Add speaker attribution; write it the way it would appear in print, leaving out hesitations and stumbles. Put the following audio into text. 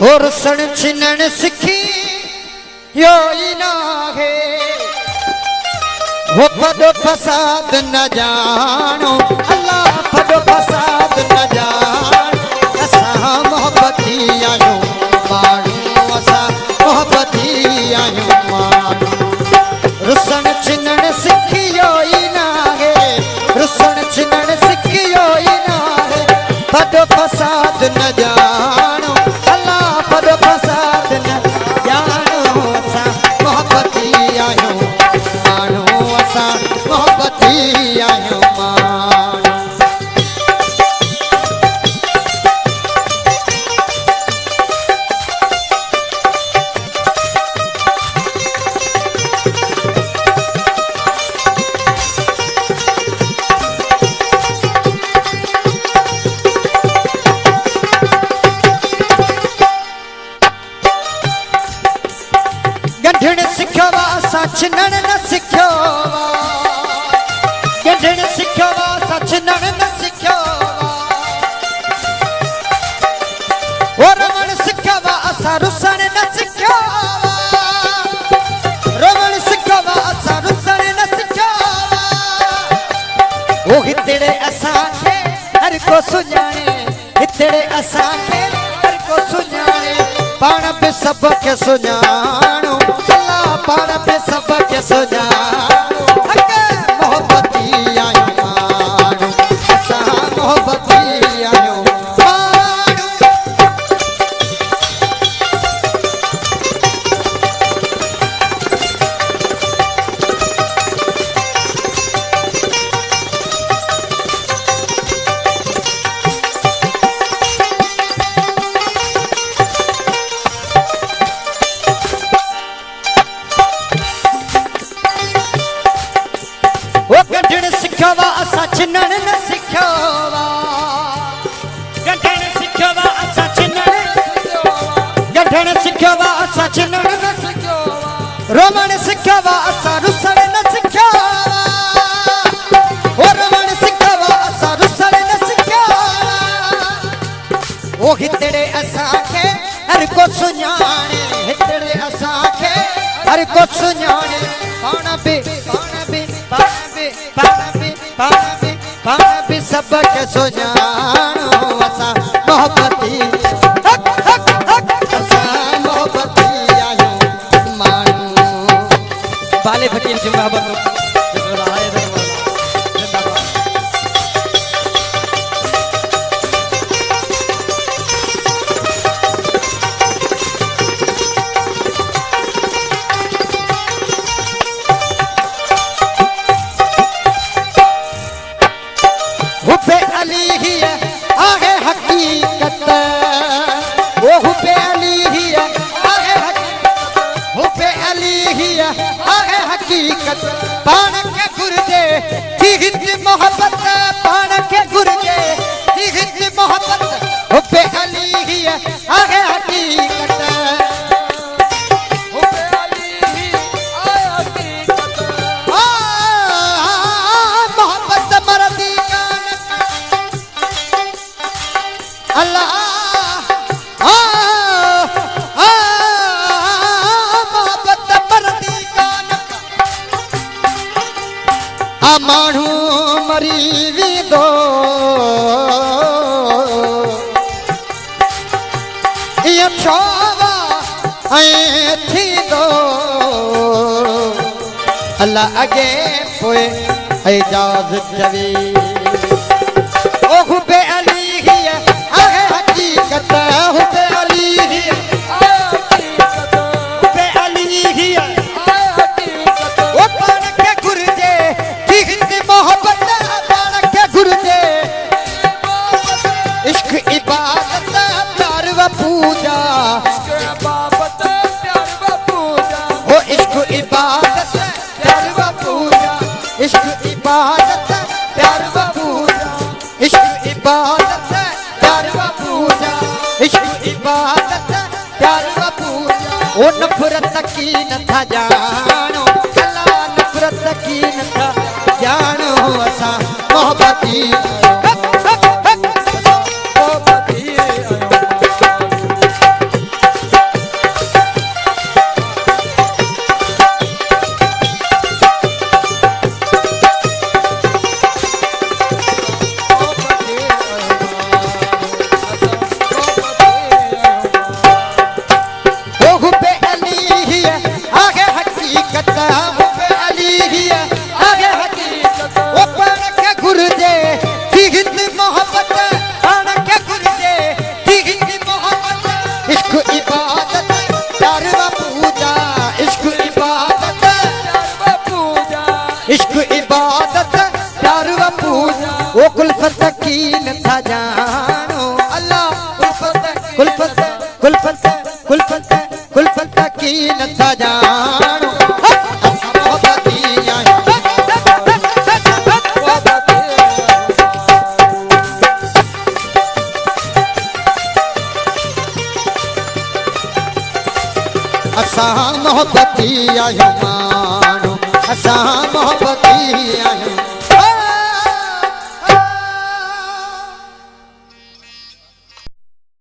Speaker 1: और सण छिनण सिखी यो ना है वो पदो फसाद न जानो अल्लाह पदो फसाद न जानो असा मोहब्बती आयो मानो असा मोहब्बती आयो मानो रुसन छिनण सिखियो ना है रुसन छिनण सिखियो ना है पदो फसाद न जानो अल्लाह पदो फसाद न जानो असा मोहब्बती आयो मानो असा मोहब्बती आयो मानो गढ़ण सिखियो वा छिनण न सिखियो गढ़ण सिखियो वा छिनण न सिखियो ओ रवण सिखियो वा असा रुसण न सिखियो रवण सिखियो वा असा रुसण न सिखियो ओ हितड़े असा के हर को सुञाणे हितड़े असा के हर को सुञाणे पाण पे सबके सुञाणो अल्लाह पाण पे सबके सुञाणो हके मोहब्बती आयो मानो असा मोहब्बती आयो मानो गढ़ण सिखियो वा असा छिनण न सिखियो गढ़ण सिखियो वा असा छिनण गढ़ण सिखियो वा असा छिनण न सिखियो रोमण सिखियो वा असा रुसण न सिखियो ओ रोमण सिखियो वा असा रुसण न सिखियो ओ हितड़े असा के हर को सुञाणे हितड़े असा के हर को सुञाणे पाण पे पाण भी सबके सुञाणो असा मोहब्बती असा मोहब्बती आयो मानो बाले फकीर जी मोहब्बत हुबे अली ही आहे हकीकत वो हुबे अली ही आहे हकीकत हुबे अली ही आहे हकीकत पाण के गुरजे हित मोहब्बत पाण के गुरजे हित मोहब्बत हुबे अली ही आहे हकीकत हुबे अली ही आहे हकीकत मोहब्बत मरदी अल्लाह मोहब्बत मरदी कान आ माण्हू मरी वेंदो इहो छो ऐं थींदो अल्लाह अॻे पोइ एजाज़ चवी ओ हुबे अली ही आहे हकीकत हुबे अली ही हुबे अली ही आहे हकीकत ओ पाण के गुरजे हित मोहब्बत पाण के गुरजे इश्क इबादत प्यार व पूजा ओ इश्क इबादत प्यार व पूजा इश्क इबादत प्यार व पूजा इश्क इबादत प्यार व पूजा इश्क इबादत प्यार व पूजा ओ नफरत की न था जानो अल्लाह नफरत की न था जानो असा मोहब्बती इश्क इबादत प्यार व पूजा ओ कुल्फत की नथा जानो अल्लाह कुल्फत कुल्फत कुल्फत कुल्फत की नथा जानो असा मोहब्बती आयो मानो असा मोहब्बती आयो